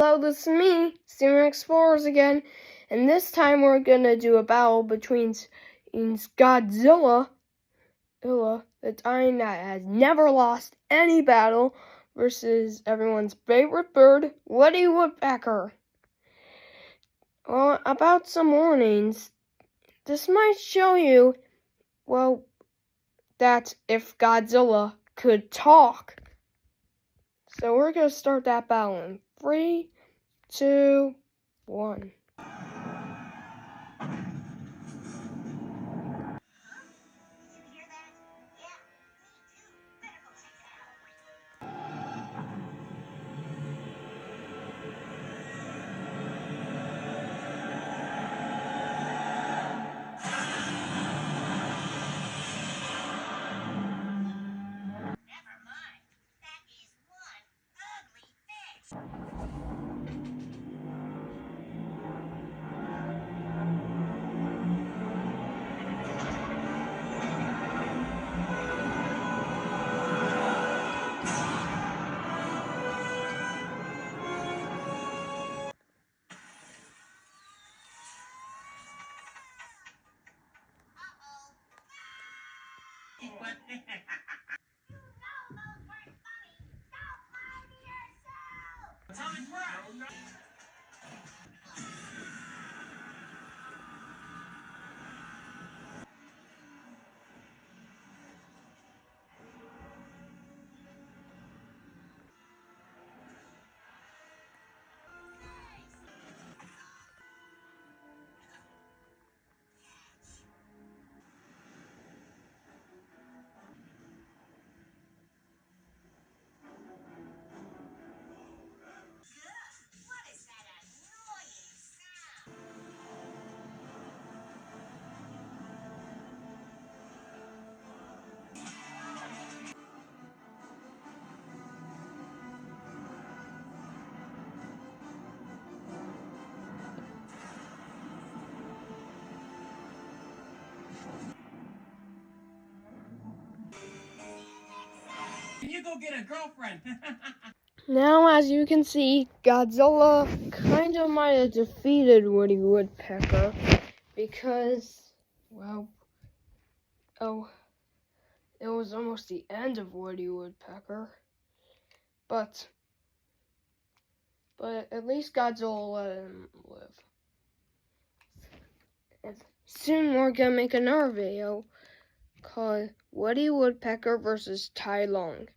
Hello, this is me, Steamer Explorers again, and this time we're gonna do a battle between Godzilla, the giant that has never lost any battle, versus everyone's favorite bird, Woody Woodpecker. Well, about some warnings, this might show you, well, that if Godzilla could talk. So we're gonna start that battle in 3, 2, 1. You go get a girlfriend. Now, as you can see, Godzilla kind of might have defeated Woody Woodpecker because, well, it was almost the end of Woody Woodpecker. But at least Godzilla let him live. And soon we're gonna make another video called Woody Woodpecker versus Tai Lung.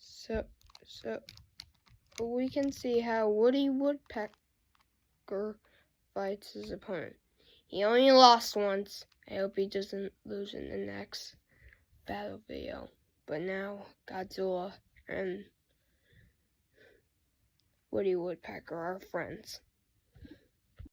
So we can see how Woody Woodpecker fights his opponent. He only lost once. I hope he doesn't lose in the next battle video. But now Godzilla and Woody Woodpecker are friends.